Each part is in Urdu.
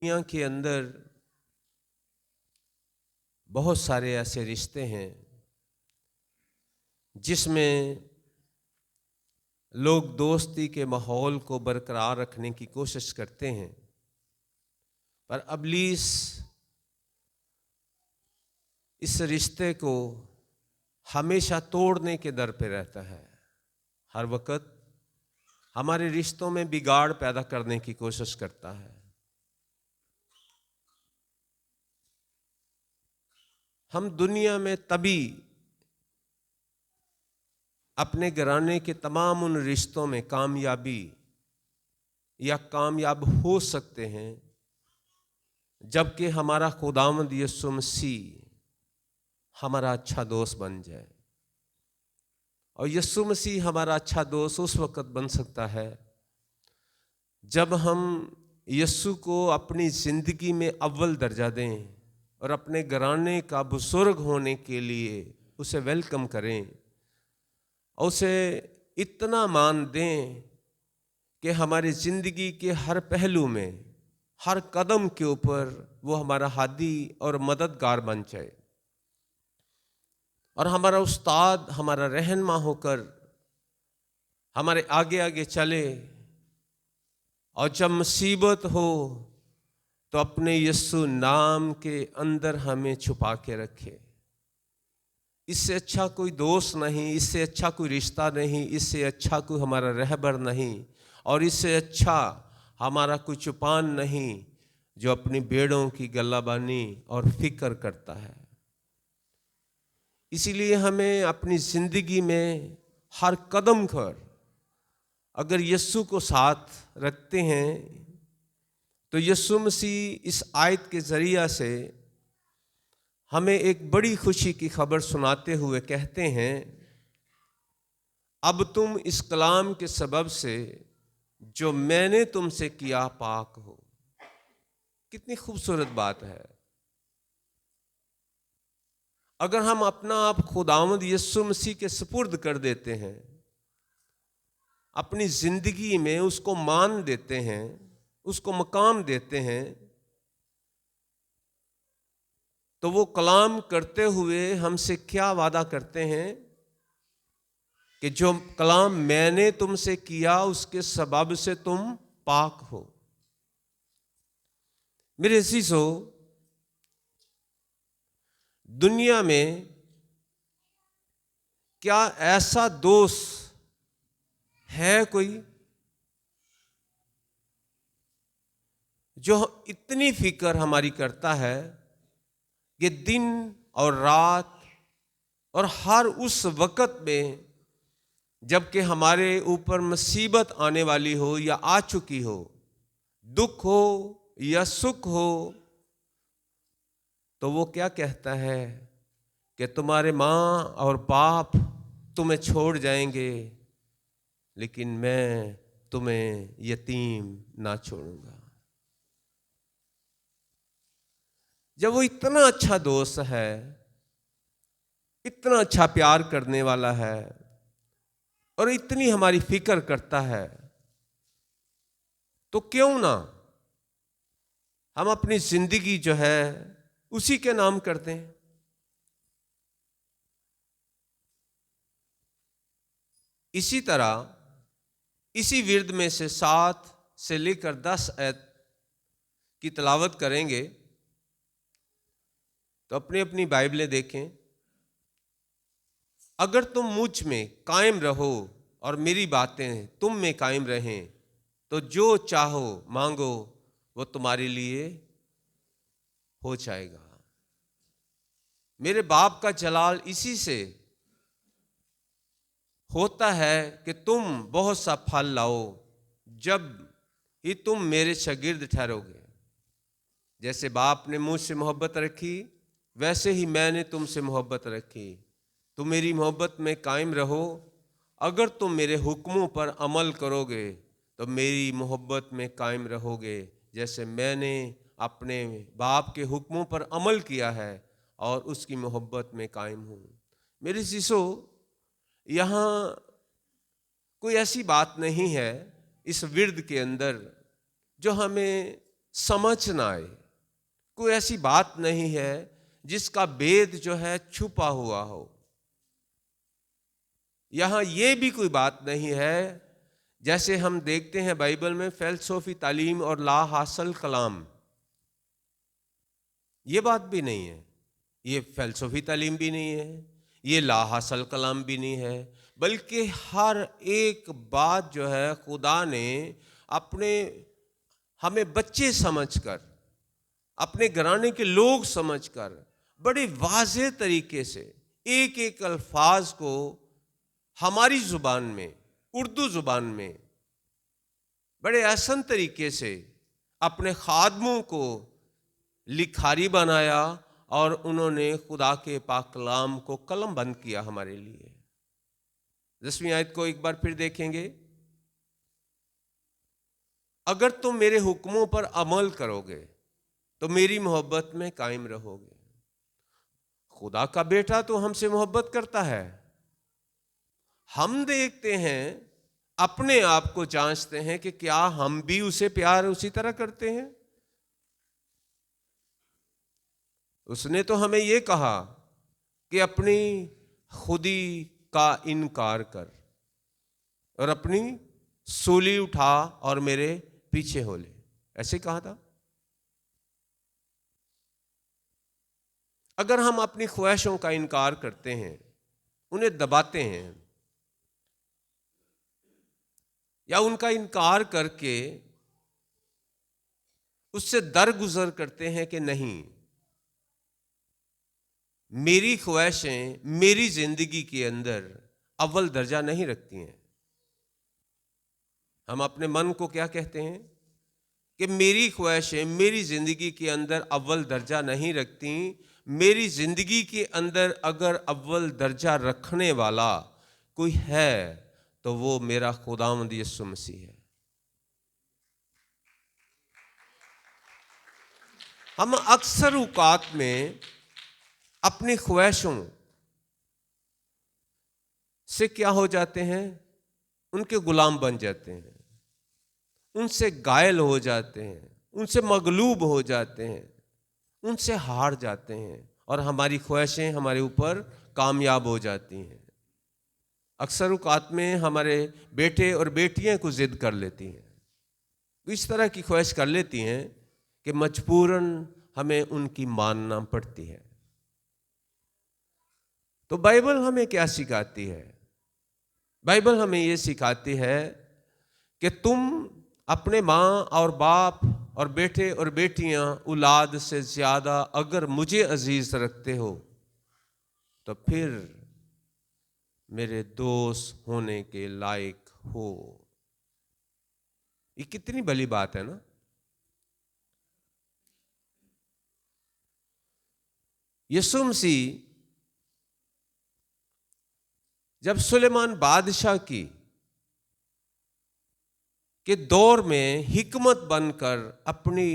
دنیا کے اندر بہت سارے ایسے رشتے ہیں جس میں لوگ دوستی کے ماحول کو برقرار رکھنے کی کوشش کرتے ہیں، پر ابلیس اس رشتے کو ہمیشہ توڑنے کے در پہ رہتا ہے۔ ہر وقت ہمارے رشتوں میں بگاڑ پیدا کرنے کی کوشش کرتا ہے۔ ہم دنیا میں تبھی اپنے گھرانے کے تمام ان رشتوں میں کامیابی یا کامیاب ہو سکتے ہیں جبکہ ہمارا خداوند یسوع مسیح ہمارا اچھا دوست بن جائے۔ اور یسوع مسیح ہمارا اچھا دوست اس وقت بن سکتا ہے جب ہم یسوع کو اپنی زندگی میں اول درجہ دیں اور اپنے گھرانے کا بزرگ ہونے کے لیے اسے ویلکم کریں اور اسے اتنا مان دیں کہ ہماری زندگی کے ہر پہلو میں، ہر قدم کے اوپر وہ ہمارا ہادی اور مددگار بن جائے اور ہمارا استاد، ہمارا رہنما ہو کر ہمارے آگے آگے چلے، اور جب مصیبت ہو تو اپنے یسوع نام کے اندر ہمیں چھپا کے رکھے۔ اس سے اچھا کوئی دوست نہیں، اس سے اچھا کوئی رشتہ نہیں، اس سے اچھا کوئی ہمارا رہبر نہیں، اور اس سے اچھا ہمارا کوئی چوپان نہیں جو اپنی بیڑوں کی گلہ بانی اور فکر کرتا ہے۔ اسی لیے ہمیں اپنی زندگی میں ہر قدم پر اگر یسوع کو ساتھ رکھتے ہیں تو یسوع مسیح اس آیت کے ذریعہ سے ہمیں ایک بڑی خوشی کی خبر سناتے ہوئے کہتے ہیں، اب تم اس کلام کے سبب سے جو میں نے تم سے کیا پاک ہو۔ کتنی خوبصورت بات ہے۔ اگر ہم اپنا آپ خداوند یسوع مسیح کے سپرد کر دیتے ہیں، اپنی زندگی میں اس کو مان دیتے ہیں، اس کو مقام دیتے ہیں، تو وہ کلام کرتے ہوئے ہم سے کیا وعدہ کرتے ہیں کہ جو کلام میں نے تم سے کیا اس کے سبب سے تم پاک ہو۔ میرے عزیزو، دنیا میں کیا ایسا دوست ہے کوئی جو اتنی فکر ہماری کرتا ہے کہ دن اور رات اور ہر اس وقت میں جب کہ ہمارے اوپر مصیبت آنے والی ہو یا آ چکی ہو، دکھ ہو یا سکھ ہو، تو وہ کیا کہتا ہے کہ تمہارے ماں اور باپ تمہیں چھوڑ جائیں گے لیکن میں تمہیں یتیم نہ چھوڑوں گا۔ جب وہ اتنا اچھا دوست ہے، اتنا اچھا پیار کرنے والا ہے اور اتنی ہماری فکر کرتا ہے، تو کیوں نہ ہم اپنی زندگی جو ہے اسی کے نام کرتے ہیں۔ اسی طرح اسی ورد میں سے 7 سے لے کر 10 آیت کی تلاوت کریں گے، تو اپنی اپنی بائبلیں دیکھیں۔ اگر تم مجھ میں قائم رہو اور میری باتیں تم میں قائم رہیں تو جو چاہو مانگو وہ تمہارے لیے ہو جائے گا۔ میرے باپ کا جلال اسی سے ہوتا ہے کہ تم بہت سا پھل لاؤ، جب ہی تم میرے شاگرد ٹھہرو گے۔ جیسے باپ نے مجھ سے محبت رکھی ویسے ہی میں نے تم سے محبت رکھی، تم میری محبت میں قائم رہو۔ اگر تم میرے حکموں پر عمل کرو گے تو میری محبت میں قائم رہو گے، جیسے میں نے اپنے باپ کے حکموں پر عمل کیا ہے اور اس کی محبت میں قائم ہوں۔ میرے عزیزو، یہاں کوئی ایسی بات نہیں ہے اس ورد کے اندر جو ہمیں سمجھ نہ آئے. کوئی ایسی بات نہیں ہے جس کا بید جو ہے چھپا ہوا ہو. یہاں یہ بھی کوئی بات نہیں ہے جیسے ہم دیکھتے ہیں بائبل میں فلسفی تعلیم اور لا حاصل کلام. یہ بات بھی نہیں ہے. یہ فلسفی تعلیم بھی نہیں ہے, یہ لا حاصل کلام بھی نہیں ہے, بلکہ ہر ایک بات جو ہے خدا نے اپنے ہمیں بچے سمجھ کر, اپنے گھرانے کے لوگ سمجھ کر بڑے واضح طریقے سے ایک ایک الفاظ کو ہماری زبان میں, اردو زبان میں بڑے آسان طریقے سے اپنے خادموں کو لکھاری بنایا اور انہوں نے خدا کے پاک کلام کو قلم بند کیا ہمارے لیے. 10ویں آیت کو ایک بار پھر دیکھیں گے. اگر تم میرے حکموں پر عمل کرو گے تو میری محبت میں قائم رہو گے. خدا کا بیٹا تو ہم سے محبت کرتا ہے. ہم دیکھتے ہیں, اپنے آپ کو جانچتے ہیں کہ کیا ہم بھی اسے پیار اسی طرح کرتے ہیں. اس نے تو ہمیں یہ کہا کہ اپنی خودی کا انکار کر اور اپنی سولی اٹھا اور میرے پیچھے ہو لے. ایسے کہا تھا. اگر ہم اپنی خواہشوں کا انکار کرتے ہیں, انہیں دباتے ہیں یا ان کا انکار کر کے اس سے درگزر کرتے ہیں کہ نہیں, میری خواہشیں میری زندگی کے اندر اول درجہ نہیں رکھتی ہیں. ہم اپنے من کو کیا کہتے ہیں کہ میری خواہشیں میری زندگی کے اندر اول درجہ نہیں رکھتی. میری زندگی کے اندر اگر اول درجہ رکھنے والا کوئی ہے تو وہ میرا خداوند یسوع مسیح ہے. ہم اکثر اوقات میں اپنی خواہشوں سے کیا ہو جاتے ہیں, ان کے غلام بن جاتے ہیں, ان سے گائل ہو جاتے ہیں, ان سے مغلوب ہو جاتے ہیں, ان سے ہار جاتے ہیں اور ہماری خواہشیں ہمارے اوپر کامیاب ہو جاتی ہیں. اکثر اوقات میں ہمارے بیٹے اور بیٹیاں کو ضد کر لیتی ہیں, اس طرح کی خواہش کر لیتی ہیں کہ مجبوراً ہمیں ان کی ماننا پڑتی ہے. تو بائبل ہمیں کیا سکھاتی ہے؟ بائبل ہمیں یہ سکھاتی ہے کہ تم اپنے ماں اور باپ اور بیٹے اور بیٹیاں اولاد سے زیادہ اگر مجھے عزیز رکھتے ہو تو پھر میرے دوست ہونے کے لائق ہو. یہ کتنی بڑی بات ہے نا. یسوع مسیح جب سلیمان بادشاہ کی کے دور میں حکمت بن کر اپنی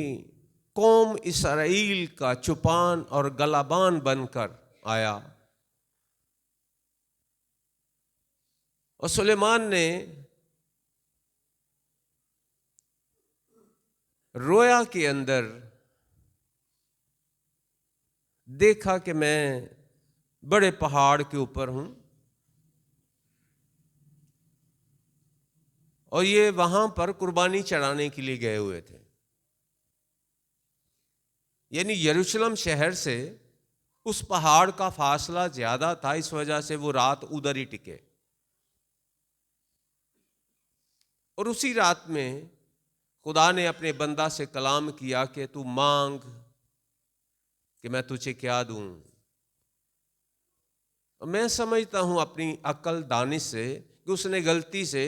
قوم اسرائیل کا چوپان اور گلابان بن کر آیا, اور سلیمان نے رویا کے اندر دیکھا کہ میں بڑے پہاڑ کے اوپر ہوں اور یہ وہاں پر قربانی چڑھانے کے لیے گئے ہوئے تھے. یعنی یروشلم شہر سے اس پہاڑ کا فاصلہ زیادہ تھا, اس وجہ سے وہ رات ادھر ہی ٹکے. اور اسی رات میں خدا نے اپنے بندہ سے کلام کیا کہ تو مانگ کہ میں تجھے کیا دوں. میں سمجھتا ہوں اپنی عقل دانش سے کہ اس نے غلطی سے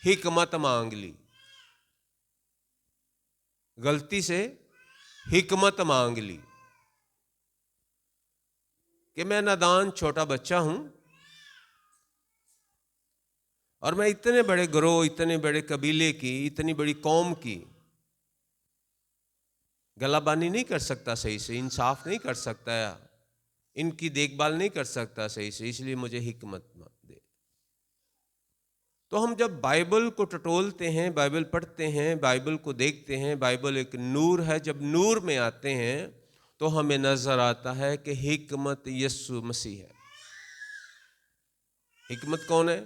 حکمت مانگ لی, غلطی سے حکمت مانگ لی کہ میں نادان چھوٹا بچہ ہوں اور میں اتنے بڑے گروہ, اتنے بڑے قبیلے کی, اتنی بڑی قوم کی گلابانی نہیں کر سکتا صحیح سے, انصاف نہیں کر سکتا, ان کی دیکھ بھال نہیں کر سکتا صحیح سے, اس لیے مجھے حکمت دے. تو ہم جب بائبل کو ٹٹولتے ہیں، بائبل پڑھتے ہیں، بائبل کو دیکھتے ہیں، بائبل ایک نور ہے، جب نور میں آتے ہیں تو ہمیں نظر آتا ہے کہ حکمت یسوع مسیح ہے۔ حکمت کون ہے؟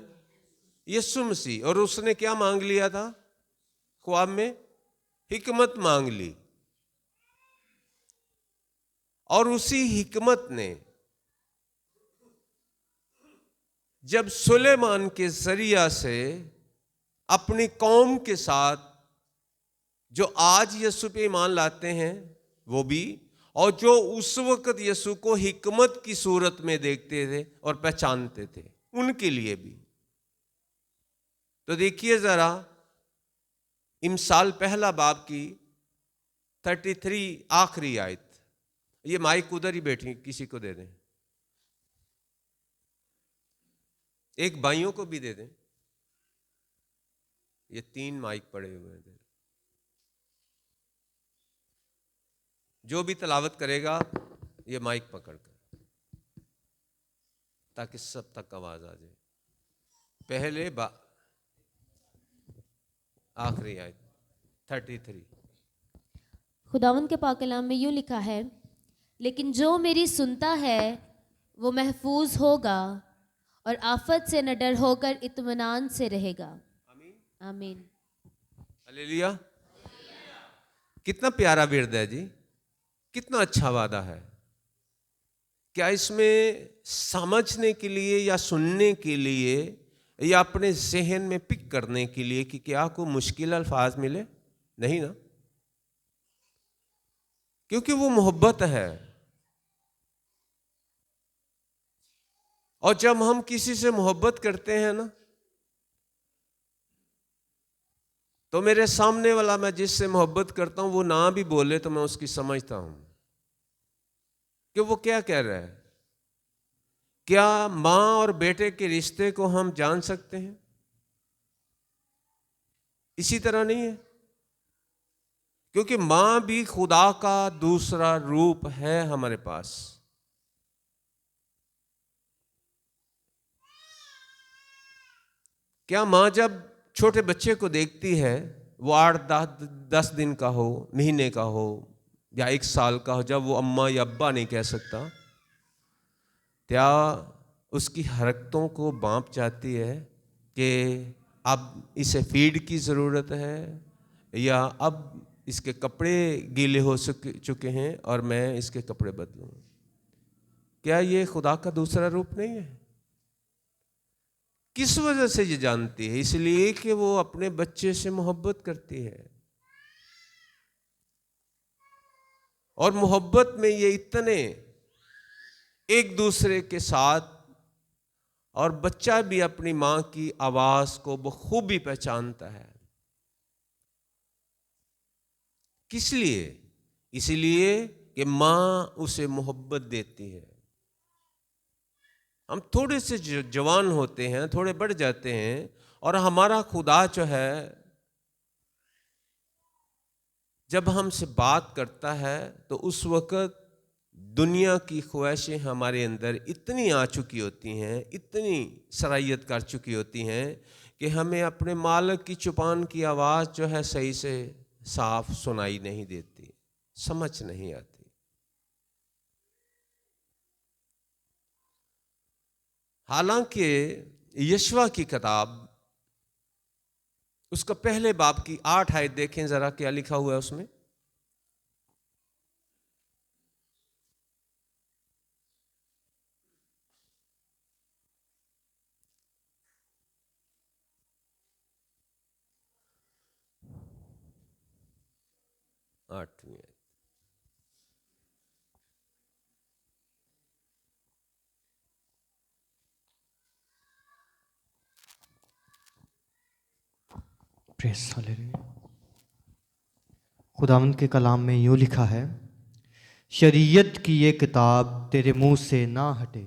یسوع مسیح۔ اور اس نے کیا مانگ لیا تھا خواب میں؟ حکمت مانگ لی، اور اسی حکمت نے جب سلیمان کے ذریعہ سے اپنی قوم کے ساتھ جو آج یسوع پہ ایمان لاتے ہیں وہ بھی، اور جو اس وقت یسوع کو حکمت کی صورت میں دیکھتے تھے اور پہچانتے تھے، ان کے لیے بھی۔ تو دیکھیے ذرا امثال پہلا باب کی 33 آخری آیت۔ یہ مائک ادھر ہی بیٹھی، کسی کو دے دیں، ایک بھائیوں کو بھی دے دیں، یہ 3 مائک پڑے ہوئے ہیں۔ جو بھی تلاوت کرے گا یہ مائک پکڑ کر، تاکہ سب تک آواز آ جائے۔ پہلے آخری آیت 33۔ خداوند کے پاک کلام میں یوں لکھا ہے، لیکن جو میری سنتا ہے وہ محفوظ ہوگا اور آفت سے نہ ڈر ہو کر اطمینان سے رہے گا۔ آمین۔ ہلیلویا۔ کتنا پیارا ورد ہے جی، کتنا اچھا وعدہ ہے۔ کیا اس میں سمجھنے کے لیے یا سننے کے لیے یا اپنے ذہن میں پک کرنے کے لیے کہ کیا کوئی مشکل الفاظ ملے؟ نہیں نا، کیونکہ وہ محبت ہے۔ اور جب ہم کسی سے محبت کرتے ہیں نا، تو میرے سامنے والا، میں جس سے محبت کرتا ہوں، وہ نہ بھی بولے تو میں اس کی سمجھتا ہوں کہ وہ کیا کہہ رہا ہے۔ کیا ماں اور بیٹے کے رشتے کو ہم جان سکتے ہیں؟ اسی طرح نہیں ہے، کیونکہ ماں بھی خدا کا دوسرا روپ ہے ہمارے پاس۔ کیا ماں جب چھوٹے بچے کو دیکھتی ہے، وہ 8-10 دن کا ہو، مہینے کا ہو یا 1 سال کا ہو، جب وہ اماں یا ابا نہیں کہہ سکتا، کیا اس کی حرکتوں کو بانپ جاتی ہے کہ اب اسے فیڈ کی ضرورت ہے، یا اب اس کے کپڑے گیلے ہو چکے ہیں اور میں اس کے کپڑے بدلوں؟ کیا یہ خدا کا دوسرا روپ نہیں ہے؟ کس وجہ سے یہ جانتی ہے؟ اس لیے کہ وہ اپنے بچے سے محبت کرتی ہے۔ اور محبت میں یہ اتنے ایک دوسرے کے ساتھ، اور بچہ بھی اپنی ماں کی آواز کو بخوبی پہچانتا ہے۔ کس لیے؟ اس لیے کہ ماں اسے محبت دیتی ہے۔ ہم تھوڑے سے جوان ہوتے ہیں، تھوڑے بڑھ جاتے ہیں، اور ہمارا خدا جو ہے جب ہم سے بات کرتا ہے تو اس وقت دنیا کی خواہشیں ہمارے اندر اتنی آ چکی ہوتی ہیں، اتنی صلاحیت کر چکی ہوتی ہیں کہ ہمیں اپنے مالک کی چپان کی آواز جو ہے صحیح سے صاف سنائی نہیں دیتی، سمجھ نہیں آتی۔ حالانکہ یشوع کی کتاب، اس کا پہلے باب کی 8 آیت دیکھیں ذرا، کیا لکھا ہوا ہے اس میں؟ آٹھویں آیت۔ خداوند کے کلام میں یوں لکھا ہے، شریعت کی یہ کتاب تیرے منہ سے نہ ہٹے،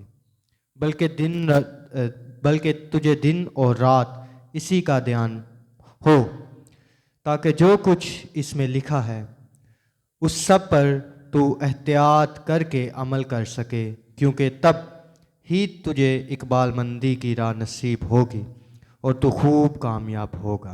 بلکہ تجھے دن اور رات اسی کا دھیان ہو، تاکہ جو کچھ اس میں لکھا ہے اس سب پر تو احتیاط کر کے عمل کر سکے، کیونکہ تب ہی تجھے اقبال مندی کی راہ نصیب ہوگی اور تو خوب کامیاب ہوگا۔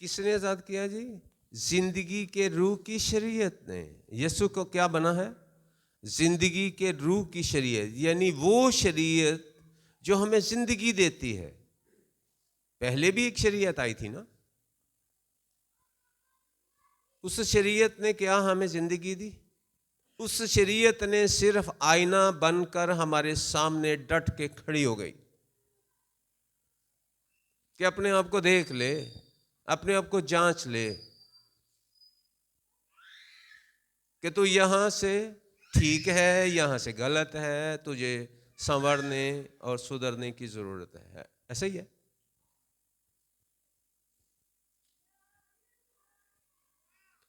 کس نے آزاد کیا جی؟ زندگی کے روح کی شریعت نے۔ یسوع کو کیا بنا ہے؟ زندگی کے روح کی شریعت، یعنی وہ شریعت جو ہمیں زندگی دیتی ہے۔ پہلے بھی ایک شریعت آئی تھی نا، اس شریعت نے کیا ہمیں زندگی دی؟ اس شریعت نے صرف آئینہ بن کر ہمارے سامنے ڈٹ کے کھڑی ہو گئی کہ اپنے آپ کو دیکھ لے، اپنے آپ کو جانچ لے کہ تو یہاں سے ٹھیک ہے، یہاں سے غلط ہے، تجھے سنورنے اور سدھرنے کی ضرورت ہے۔ ایسا ہی ہے۔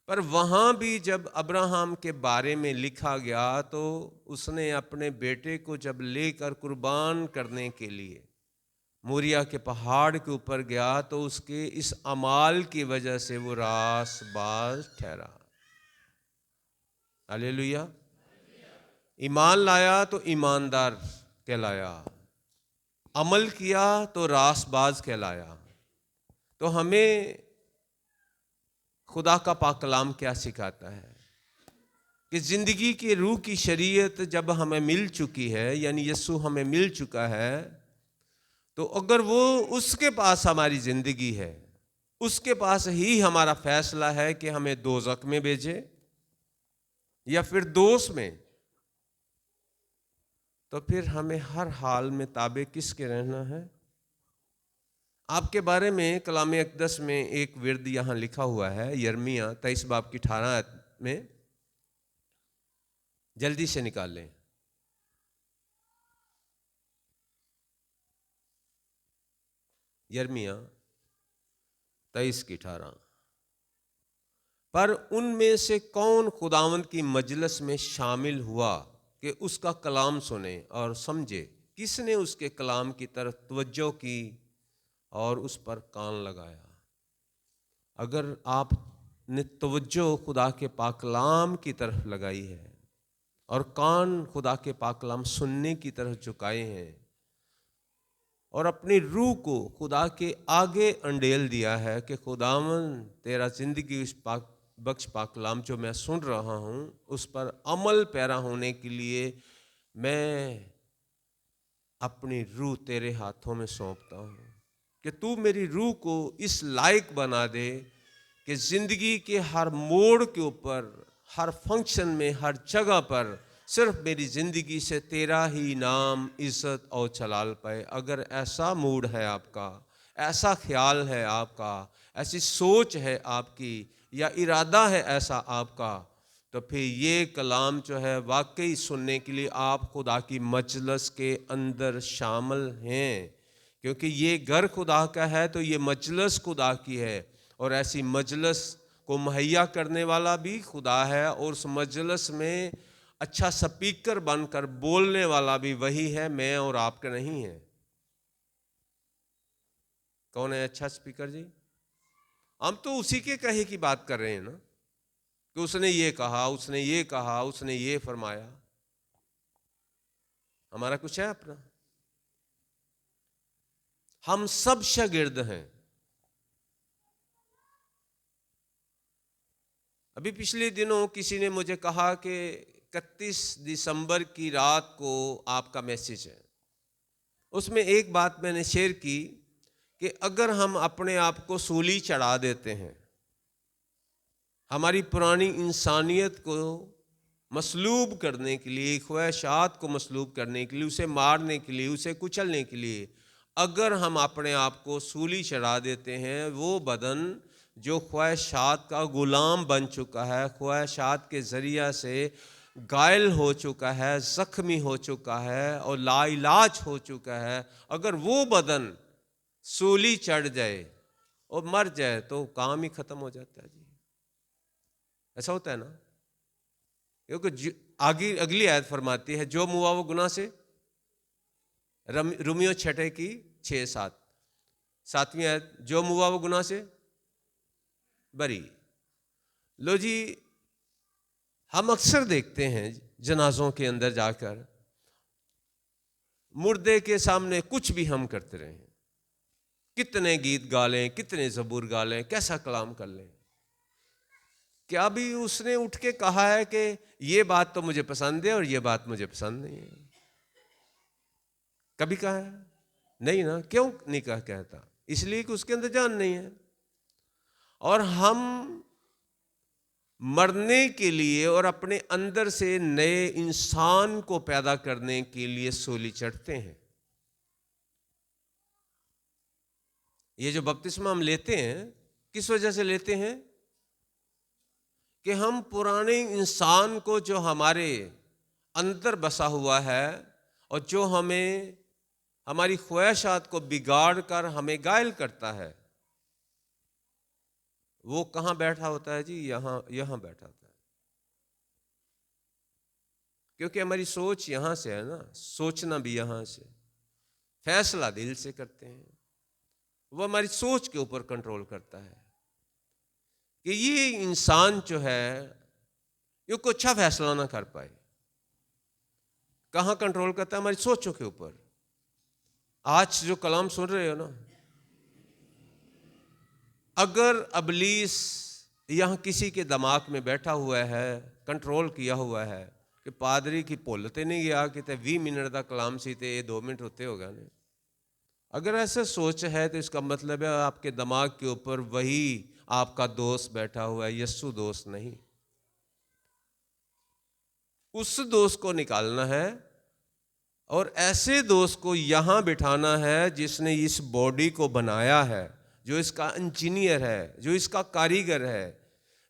پر وہاں بھی جب ابراہم کے بارے میں لکھا گیا تو اس نے اپنے بیٹے کو جب لے کر قربان کرنے کے لیے موریا کے پہاڑ کے اوپر گیا تو اس کے اس اعمال کی وجہ سے وہ راست باز ٹھہرا۔ ہلیلویہ۔ ایمان لایا تو ایماندار کہلایا، عمل کیا تو راست باز کہلایا۔ تو ہمیں خدا کا پاک کلام کیا سکھاتا ہے کہ زندگی کی روح کی شریعت جب ہمیں مل چکی ہے، یعنی یسوع ہمیں مل چکا ہے، تو اگر وہ اس کے پاس ہماری زندگی ہے، اس کے پاس ہی ہمارا فیصلہ ہے کہ ہمیں دوزخ میں بھیجے یا پھر دوست میں، تو پھر ہمیں ہر حال میں تابع کس کے رہنا ہے؟ آپ کے بارے میں کلام اقدس میں ایک ورد یہاں لکھا ہوا ہے، یرمیہ 23 باب کی 18 آیت میں، جلدی سے نکال لیں۔ یرمیہ 23 کی 18۔ پر ان میں سے کون خداوند کی مجلس میں شامل ہوا کہ اس کا کلام سنے اور سمجھے؟ کس نے اس کے کلام کی طرف توجہ کی اور اس پر کان لگایا؟ اگر آپ نے توجہ خدا کے پاک کلام کی طرف لگائی ہے اور کان خدا کے پاک کلام سننے کی طرف جھکائے ہیں اور اپنی روح کو خدا کے آگے انڈیل دیا ہے کہ خداوند تیرا زندگی اس پاک بخش پاک کلام جو میں سن رہا ہوں اس پر عمل پیرا ہونے کے لیے میں اپنی روح تیرے ہاتھوں میں سونپتا ہوں کہ تو میری روح کو اس لائق بنا دے کہ زندگی کے ہر موڑ کے اوپر، ہر فنکشن میں، ہر جگہ پر صرف میری زندگی سے تیرا ہی نام عزت اور جلال پائے۔ اگر ایسا موڈ ہے آپ کا، ایسا خیال ہے آپ کا، ایسی سوچ ہے آپ کی یا ارادہ ہے ایسا آپ کا، تو پھر یہ کلام جو ہے واقعی سننے کے لیے آپ خدا کی مجلس کے اندر شامل ہیں، کیونکہ یہ گھر خدا کا ہے تو یہ مجلس خدا کی ہے، اور ایسی مجلس کو مہیا کرنے والا بھی خدا ہے، اور اس مجلس میں اچھا سپیکر بن کر بولنے والا بھی وہی ہے، میں اور آپ کا نہیں ہے۔ کون ہے اچھا سپیکر جی؟ ہم تو اسی کے کہے کی بات کر رہے ہیں نا، کہ اس نے یہ کہا، اس نے یہ کہا، اس نے یہ فرمایا۔ ہمارا کچھ ہے اپنا؟ ہم سب شاگرد ہیں۔ ابھی پچھلے دنوں کسی نے مجھے کہا کہ 31 دسمبر کی رات کو آپ کا میسیج ہے۔ اس میں ایک بات میں نے شیئر کی کہ اگر ہم اپنے آپ کو سولی چڑھا دیتے ہیں، ہماری پرانی انسانیت کو مصلوب کرنے کے لیے، خواہشات کو مصلوب کرنے کے لیے، اسے مارنے کے لیے، اسے کچلنے کے لیے اگر ہم اپنے آپ کو سولی چڑھا دیتے ہیں، وہ بدن جو خواہشات کا غلام بن چکا ہے، خواہشات کے ذریعہ سے گائل ہو چکا ہے، زخمی ہو چکا ہے اور لا علاج ہو چکا ہے، اگر وہ بدن سولی چڑھ جائے اور مر جائے تو کام ہی ختم ہو جاتا ہے جی۔ ایسا ہوتا ہے نا، کیونکہ اگلی آیت فرماتی ہے جو موا وہ گناہ سے، رومیو 6 کی 6-7، 7ویں آیت، جو موا وہ گناہ سے بری۔ لو جی، ہم اکثر دیکھتے ہیں جنازوں کے اندر جا کر مردے کے سامنے کچھ بھی ہم کرتے رہے ہیں، کتنے گیت گا لیں, کتنے زبور گا لیں, کیسا کلام کر لیں, کیا بھی اس نے اٹھ کے کہا ہے کہ یہ بات تو مجھے پسند ہے اور یہ بات مجھے پسند نہیں ہے؟ کبھی کہا ہے؟ نہیں نا. کیوں نہیں کہتا؟ اس لیے کہ اس کے اندر جان نہیں ہے. اور ہم مرنے کے لیے اور اپنے اندر سے نئے انسان کو پیدا کرنے کے لیے سولی چڑھتے ہیں. یہ جو بپتسمہ ہم لیتے ہیں, کس وجہ سے لیتے ہیں؟ کہ ہم پرانے انسان کو جو ہمارے اندر بسا ہوا ہے اور جو ہمیں ہماری خواہشات کو بگاڑ کر ہمیں گائل کرتا ہے, وہ کہاں بیٹھا ہوتا ہے جی؟ یہاں بیٹھا ہوتا ہے. کیونکہ ہماری سوچ یہاں سے ہے نا, سوچنا بھی یہاں سے, فیصلہ دل سے کرتے ہیں. وہ ہماری سوچ کے اوپر کنٹرول کرتا ہے کہ یہ انسان جو ہے یہ کوئی اچھا فیصلہ نہ کر پائے. کہاں کنٹرول کرتا ہے؟ ہماری سوچوں کے اوپر. آج جو کلام سن رہے ہو نا, اگر ابلیس یہاں کسی کے دماغ میں بیٹھا ہوا ہے, کنٹرول کیا ہوا ہے کہ پادری کی پولتے نہیں گیا کہ 20 منٹ کا کلام سی تے 2 منٹ ہوتے ہوگا نہیں. اگر ایسا سوچ ہے تو اس کا مطلب ہے آپ کے دماغ کے اوپر وہی آپ کا دوست بیٹھا ہوا ہے, یسوع دوست نہیں. اس دوست کو نکالنا ہے اور ایسے دوست کو یہاں بٹھانا ہے جس نے اس باڈی کو بنایا ہے, جو اس کا انجینئر ہے, جو اس کا کاریگر ہے,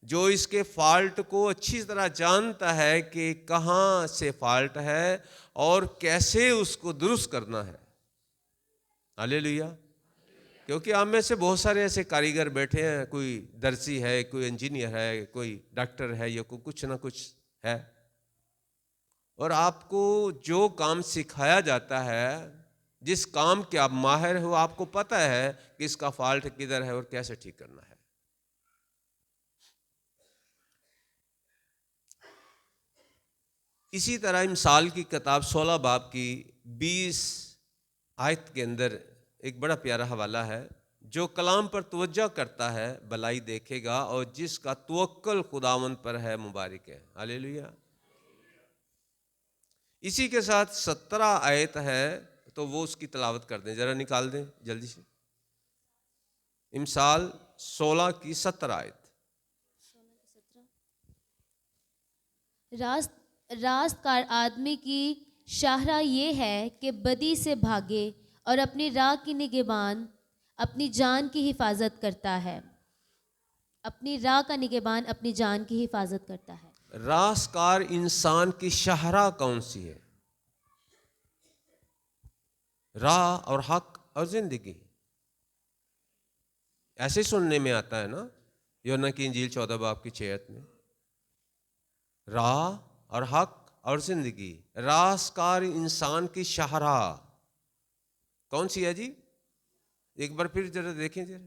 جو اس کے فالٹ کو اچھی طرح جانتا ہے کہ کہاں سے فالٹ ہے اور کیسے اس کو درست کرنا ہے. ہاللیلویا. کیونکہ آپ میں سے بہت سارے ایسے کاریگر بیٹھے ہیں, کوئی درزی ہے, کوئی انجینئر ہے, کوئی ڈاکٹر ہے, یا کوئی کچھ نہ کچھ ہے. اور آپ کو جو کام سکھایا جاتا ہے, جس کام کے آپ ماہر ہو, آپ کو پتہ ہے کہ اس کا فالٹ کدھر ہے اور کیسے ٹھیک کرنا ہے. اسی طرح امثال کی کتاب 16 باب کی 20 آیت کے اندر ایک بڑا پیارا حوالہ ہے. جو کلام پر توجہ کرتا ہے بلائی دیکھے گا, اور جس کا توکل خداوند پر ہے مبارک ہے. ہاللیلویا. اسی کے ساتھ 17 آیت ہے, تو وہ اس کی تلاوت کر دیں, ذرا نکال دیں جلدی سے. امثال 16 کی 17 آیت. راست کار آدمی کی شاہراہ یہ ہے کہ بدی سے بھاگے اور اپنی راہ کی نگہبان اپنی جان کی حفاظت کرتا ہے. اپنی راہ کا نگہبان اپنی جان کی حفاظت کرتا ہے. راست کار انسان کی شاہراہ کون سی ہے؟ راہ اور حق اور زندگی. ایسے سننے میں آتا ہے نا یوحنا کی انجیل 14 باب کی 6 آیت میں, راہ اور حق اور زندگی. راست کار انسان کی شاہراہ کون سی ہے جی؟ ایک بار پھر ذرا دیکھیں ذرا.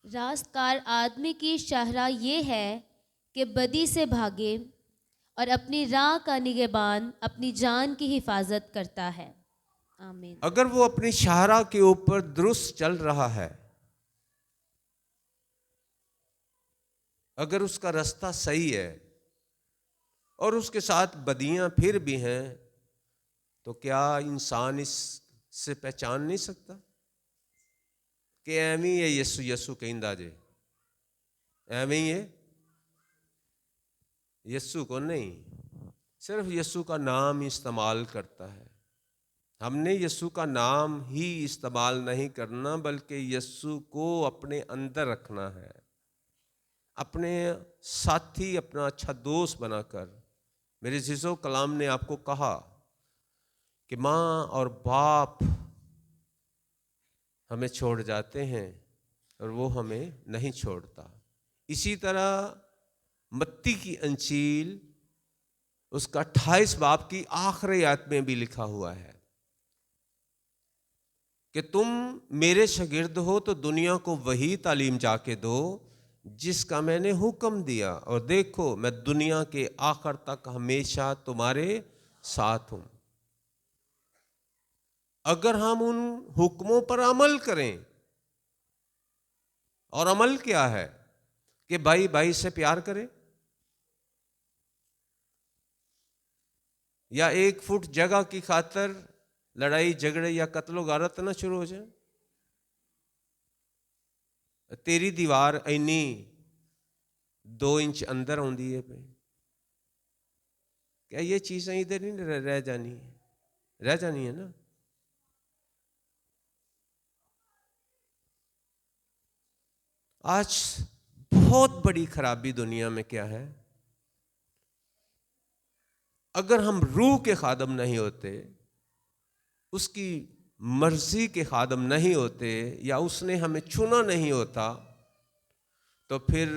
راست کار آدمی کی شاہراہ یہ ہے کہ بدی سے بھاگے اور اپنی راہ کا نگہبان اپنی جان کی حفاظت کرتا ہے. آمین. اگر وہ اپنی شاہراہ کے اوپر درست چل رہا ہے, اگر اس کا رستہ صحیح ہے اور اس کے ساتھ بدیاں پھر بھی ہیں, تو کیا انسان اس سے پہچان نہیں سکتا کہ ایویں ہے یسوع کہندا جے, ایویں ہے یسوع کو نہیں, صرف یسوع کا نام استعمال کرتا ہے. ہم نے یسوع کا نام ہی استعمال نہیں کرنا, بلکہ یسوع کو اپنے اندر رکھنا ہے, اپنے ساتھی, اپنا اچھا دوست بنا کر. میرے عزیزو, کلام نے آپ کو کہا کہ ماں اور باپ ہمیں چھوڑ جاتے ہیں اور وہ ہمیں نہیں چھوڑتا. اسی طرح متی کی انجیل اس کا 28 باب کی آخری آیت میں بھی لکھا ہوا ہے کہ تم میرے شاگرد ہو تو دنیا کو وہی تعلیم جا کے دو جس کا میں نے حکم دیا, اور دیکھو میں دنیا کے آخر تک ہمیشہ تمہارے ساتھ ہوں. اگر ہم ان حکموں پر عمل کریں، اور عمل کیا ہے کہ بھائی بھائی سے پیار کرے، یا 1 فٹ جگہ کی خاطر لڑائی جھگڑے یا قتل و غارت نہ شروع ہو جائے۔ تیری دیوار اینی 2 انچ اندر ہوندی ہے پہ، کیا یہ چیزیں ادھر نہیں رہ جانی ہے؟ رہ جانی ہے نا۔ آج بہت بڑی خرابی دنیا میں کیا ہے؟ اگر ہم روح کے خادم نہیں ہوتے، اس کی مرضی کے خادم نہیں ہوتے، یا اس نے ہمیں چنا نہیں ہوتا، تو پھر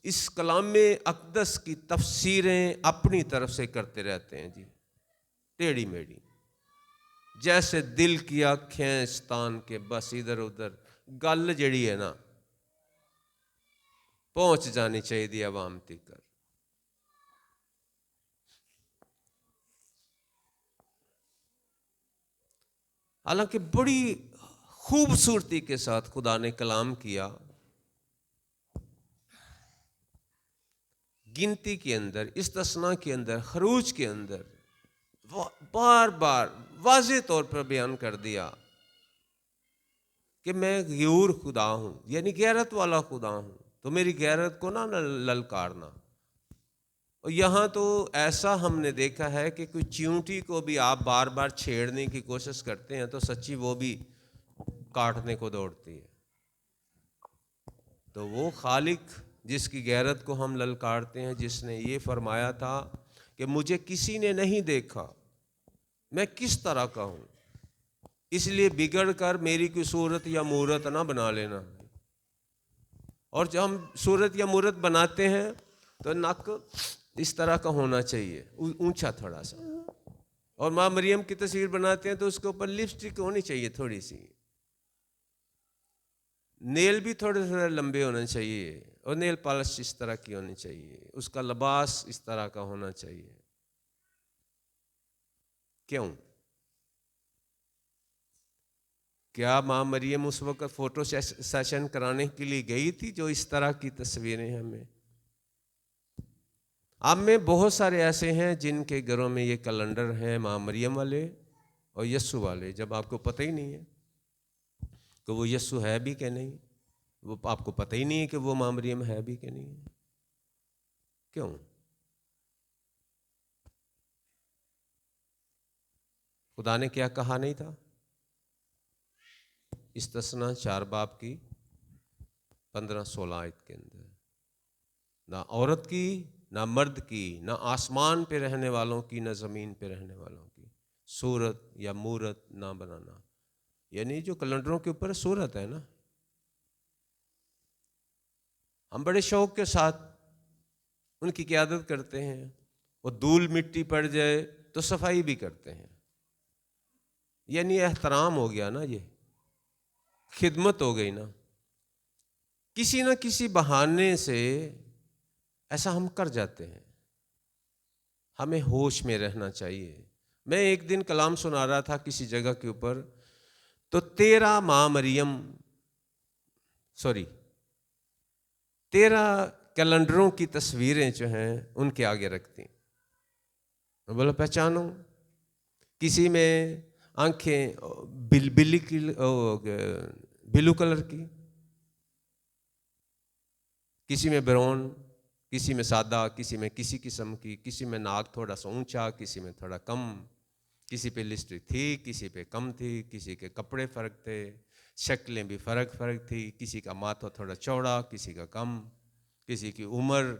اس کلام اقدس کی تفسیریں اپنی طرف سے کرتے رہتے ہیں جی، ٹیڑھی میڑھی، جیسے دل کیا کھینچ تان کے بس ادھر ادھر گل جڑی ہے نا پہنچ جانی چاہیے دی عوام تک۔ حالانکہ بڑی خوبصورتی کے ساتھ خدا نے کلام کیا، گنتی کے اندر، استثناء کے اندر، خروج کے اندر بار بار واضح طور پر بیان کر دیا کہ میں غیور خدا ہوں، یعنی غیرت والا خدا ہوں، تو میری غیرت کو نہ للکارنا۔ اور یہاں تو ایسا ہم نے دیکھا ہے کہ کوئی چیونٹی کو بھی آپ بار بار چھیڑنے کی کوشش کرتے ہیں تو سچی وہ بھی کاٹنے کو دوڑتی ہے۔ تو وہ خالق جس کی غیرت کو ہم للکارتے ہیں، جس نے یہ فرمایا تھا کہ مجھے کسی نے نہیں دیکھا، میں کس طرح کا ہوں، اس لیے بگڑ کر میری کوئی صورت یا مورت نہ بنا لینا۔ اور جب ہم صورت یا مورت بناتے ہیں تو نک اس طرح کا ہونا چاہیے، اونچا تھوڑا سا، اور ماں مریم کی تصویر بناتے ہیں تو اس کے اوپر لپسٹک ہونی چاہیے تھوڑی سی، نیل بھی تھوڑے تھوڑے لمبے ہونے چاہیے، اور نیل پالش اس طرح کی ہونی چاہیے، اس کا لباس اس طرح کا ہونا چاہیے۔ کیوں؟ کیا ماں مریم اس وقت فوٹو سیشن کرانے کے لیے گئی تھی جو اس طرح کی تصویریں ہمیں؟ اب میں بہت سارے ایسے ہیں جن کے گھروں میں یہ کیلنڈر ہیں، ماں مریم والے اور یسو والے، جب آپ کو پتہ ہی نہیں ہے کہ وہ یسو ہے بھی کہ نہیں، وہ آپ کو پتہ ہی نہیں ہے کہ وہ ماں مریم ہے بھی کہ نہیں ہے۔ کیوں؟ خدا نے کیا کہا نہیں تھا؟ استثناء 4 باب کی 15-16 آیت کے اندر، نہ عورت کی، نہ مرد کی، نہ آسمان پہ رہنے والوں کی، نہ زمین پہ رہنے والوں کی صورت یا مورت نہ بنانا۔ یعنی جو کیلنڈروں کے اوپر صورت ہے نا، ہم بڑے شوق کے ساتھ ان کی قیادت کرتے ہیں، اور دھول مٹی پڑ جائے تو صفائی بھی کرتے ہیں، یعنی احترام ہو گیا نا، یہ خدمت ہو گئی نا۔ کسی نہ کسی بہانے سے ایسا ہم کر جاتے ہیں، ہمیں ہوش میں رہنا چاہیے۔ میں ایک دن کلام سنا رہا تھا کسی جگہ کے اوپر، تو 13 کیلنڈروں کی تصویریں جو ہیں ان کے آگے رکھتی ہیں۔ میں بولا پہچانو، کسی میں آنکھیں بلو کلر کی، کسی میں براؤن، کسی میں سادہ، کسی میں کسی قسم کی، کسی میں ناک تھوڑا سا اونچا، کسی میں تھوڑا کم، کسی پہ لپسٹک تھی، کسی پہ کم تھی، کسی کے کپڑے فرق تھے، شکلیں بھی فرق تھی، کسی کا ماتھا تھوڑا چوڑا، کسی کا کم، کسی کی عمر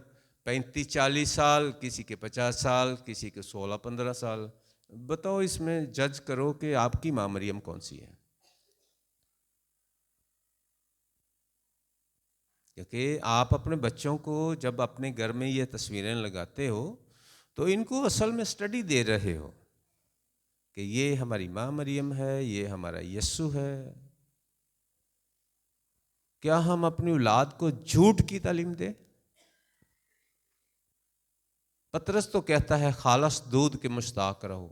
35-40 سال، کسی کے 50 سال، کسی کے 16-15 سال۔ بتاؤ اس میں جج کرو کہ آپ کی ماں مریم کون سی ہے؟ کیونکہ آپ اپنے بچوں کو جب اپنے گھر میں یہ تصویریں لگاتے ہو تو ان کو اصل میں سٹڈی دے رہے ہو کہ یہ ہماری ماں مریم ہے، یہ ہمارا یسوع ہے۔ کیا ہم اپنی اولاد کو جھوٹ کی تعلیم دیں؟ پطرس تو کہتا ہے خالص دودھ کے مشتاق رہو۔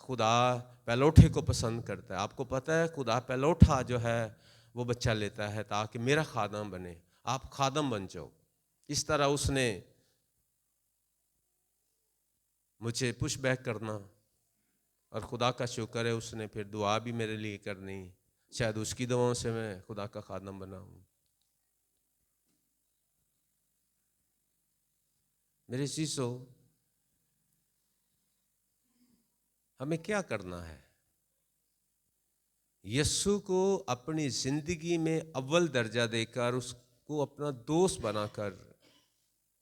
خدا پہلوٹے کو پسند کرتا ہے. آپ کو پتہ ہے خدا پہلوٹا جو ہے وہ بچہ لیتا ہے تاکہ میرا خادم بنے, آپ خادم بن جاؤ. اس طرح اس نے مجھے پش بیک کرنا, اور خدا کا شکر ہے اس نے پھر دعا بھی میرے لیے کرنی. شاید اس کی دعاؤں سے میں خدا کا خادم بنا ہوں. میرے عزیزو, ہمیں کیا کرنا ہے؟ یسوع کو اپنی زندگی میں اول درجہ دے کر, اس کو اپنا دوست بنا کر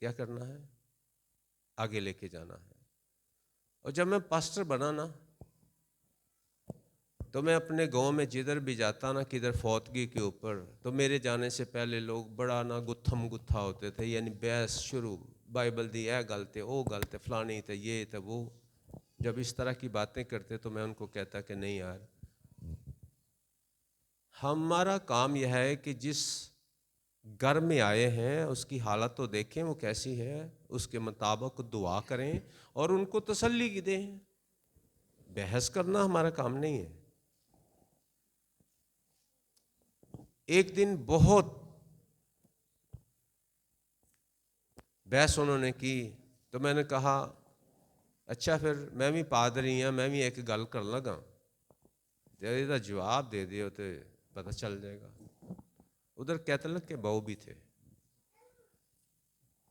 کیا کرنا ہے؟ آگے لے کے جانا ہے. اور جب میں پاسٹر بنا نا, تو میں اپنے گاؤں میں جدھر بھی جاتا نا, کدھر فوتگی کے اوپر, تو میرے جانے سے پہلے لوگ بڑا نا گتھم گتھا ہوتے تھے, یعنی بحث شروع, بائبل دی اے غلط ہے, وہ غلط ہے, فلانی تھے, یہ تھے, وہ. جب اس طرح کی باتیں کرتے تو میں ان کو کہتا کہ نہیں یار, ہمارا کام یہ ہے کہ جس گھر میں آئے ہیں اس کی حالت تو دیکھیں وہ کیسی ہے, اس کے مطابق دعا کریں اور ان کو تسلی کی دیں. بحث کرنا ہمارا کام نہیں ہے. ایک دن بہت بحث انہوں نے کی, تو میں نے کہا اچھا پھر میں بھی پادری ہوں, میں بھی ایک گل کر لگا, یہ جواب دے دیو تو پتہ چل جائے گا. ادھر کیتھولک کے بہو بھی تھے.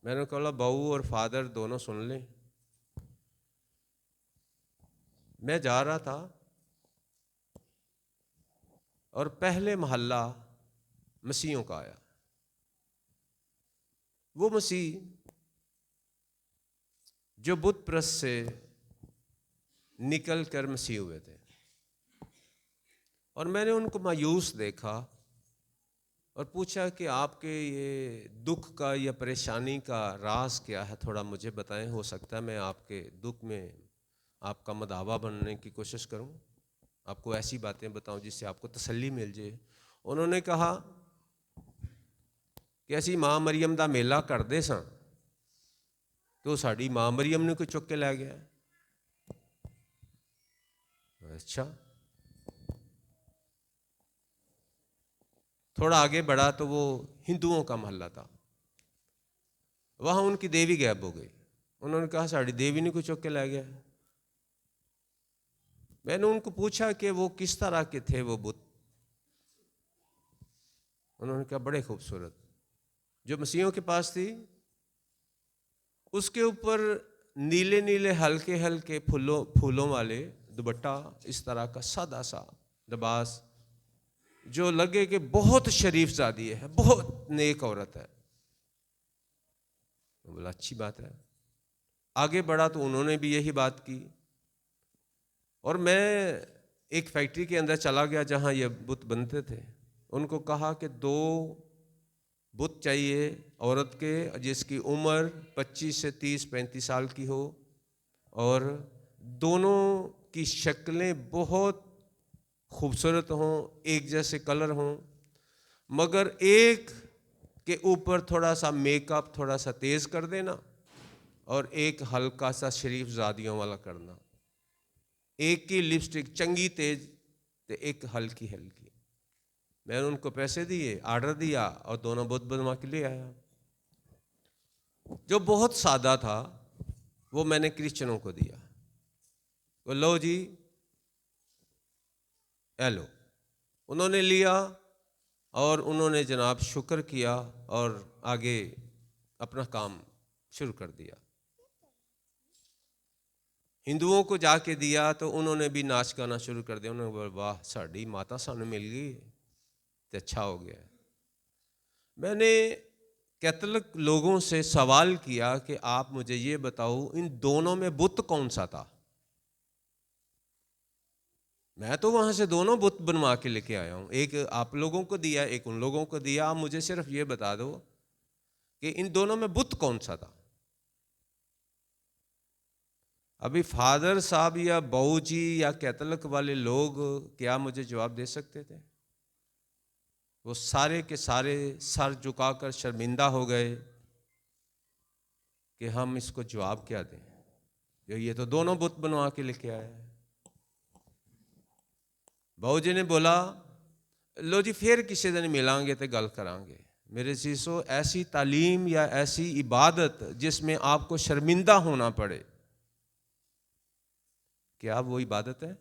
میں نے کہا بہو اور فادر دونوں سن لیں. میں جا رہا تھا اور پہلے محلہ مسیحوں کا آیا. وہ مسیح جو بت پرست سے نکل کر مسیح ہوئے تھے, اور میں نے ان کو مایوس دیکھا اور پوچھا کہ آپ کے یہ دکھ کا یا پریشانی کا راز کیا ہے, تھوڑا مجھے بتائیں, ہو سکتا ہے میں آپ کے دکھ میں آپ کا مداوا بننے کی کوشش کروں, آپ کو ایسی باتیں بتاؤں جس سے آپ کو تسلی مل جائے. انہوں نے کہا کہ اسی ماں مریم دا میلہ کرتے ساں, تو ساڑی ماں مریم نے کوئی چک کے لے گیا. اچھا. تھوڑا آگے بڑھا تو وہ ہندوؤں کا محلہ تھا, وہاں ان کی دیوی غائب ہو گئی. انہوں نے کہا ساڑی دیوی نے کوئی چک کے لے گیا. میں نے ان کو پوچھا کہ وہ کس طرح کے تھے وہ بت. انہوں نے کہا بڑے خوبصورت, جو مسیحوں کے پاس تھی اس کے اوپر نیلے نیلے ہلکے ہلکے پھولوں والے دوپٹہ, اس طرح کا سادہ سا لباس, جو لگے کہ بہت شریف زادی ہے, بہت نیک عورت ہے. بولا اچھی بات ہے. آگے بڑھا تو انہوں نے بھی یہی بات کی, اور میں ایک فیکٹری کے اندر چلا گیا جہاں یہ بت بنتے تھے. ان کو کہا کہ 2 بت چاہیے عورت کے جس کی عمر 25 سے 30-35 سال کی ہو, اور دونوں کی شکلیں بہت خوبصورت ہوں, ایک جیسے کلر ہوں, مگر ایک کے اوپر تھوڑا سا میک اپ تھوڑا سا تیز کر دینا, اور ایک ہلکا سا شریف زادیوں والا کرنا. ایک کی لپسٹک چنگی تیز تو ایک ہلکی ہلکی. میں نے ان کو پیسے دیے, آرڈر دیا, اور دونوں بت بنوا کے لے آیا. جو بہت سادہ تھا وہ میں نے کرسچنوں کو دیا, وہ لو جی اے لو. انہوں نے لیا اور انہوں نے جناب شکر کیا اور آگے اپنا کام شروع کر دیا. ہندوؤں کو جا کے دیا تو انہوں نے بھی ناچ گانا شروع کر دیا. انہوں نے بولا واہ ساڑی ماتا سانو مل گئی, تو اچھا ہو گیا. میں نے کیتھولک لوگوں سے سوال کیا کہ آپ مجھے یہ بتاؤ ان دونوں میں بت کون سا تھا. میں تو وہاں سے دونوں بت بنوا کے لے کے آیا ہوں, ایک آپ لوگوں کو دیا, ایک ان لوگوں کو دیا. آپ مجھے صرف یہ بتا دو کہ ان دونوں میں بت کون سا تھا. ابھی فادر صاحب یا بہو جی یا کیتھولک والے لوگ کیا مجھے جواب دے سکتے تھے؟ وہ سارے کے سارے سر جھکا کر شرمندہ ہو گئے کہ ہم اس کو جواب کیا دیں, یہ تو دونوں بت بنوا کے لے کے آئے ہیں. بہو جی نے بولا لو جی پھر کسی دن ملیں گے تو گل کریں گے. میرے سیسو ایسی تعلیم یا ایسی عبادت جس میں آپ کو شرمندہ ہونا پڑے، کیا وہ عبادت ہے؟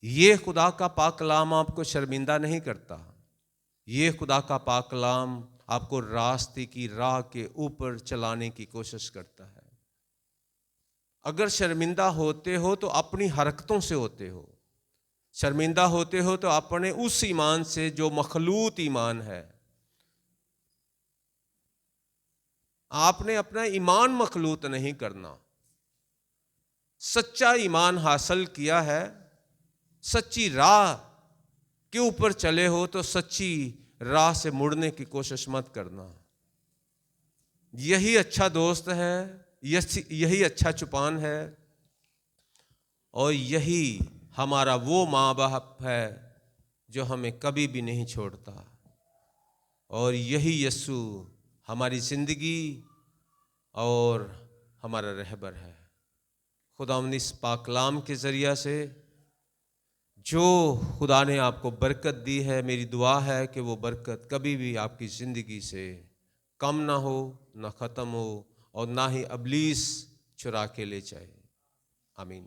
یہ خدا کا پاک کلام آپ کو شرمندہ نہیں کرتا. یہ خدا کا پاک کلام آپ کو راستے کی راہ کے اوپر چلانے کی کوشش کرتا ہے. اگر شرمندہ ہوتے ہو تو اپنی حرکتوں سے ہوتے ہو، شرمندہ ہوتے ہو تو اپنے اس ایمان سے جو مخلوط ایمان ہے. آپ نے اپنا ایمان مخلوط نہیں کرنا. سچا ایمان حاصل کیا ہے، سچی راہ کے اوپر چلے ہو تو سچی راہ سے مڑنے کی کوشش مت کرنا. یہی اچھا دوست ہے، یہی اچھا چپان ہے، اور یہی ہمارا وہ ماں باپ ہے جو ہمیں کبھی بھی نہیں چھوڑتا، اور یہی یسوع ہماری زندگی اور ہمارا رہبر ہے. خداوند اس پاک کلام کے ذریعہ سے جو خدا نے آپ کو برکت دی ہے، میری دعا ہے کہ وہ برکت کبھی بھی آپ کی زندگی سے کم نہ ہو، نہ ختم ہو، اور نہ ہی ابلیس چرا کے لے جائے. آمین.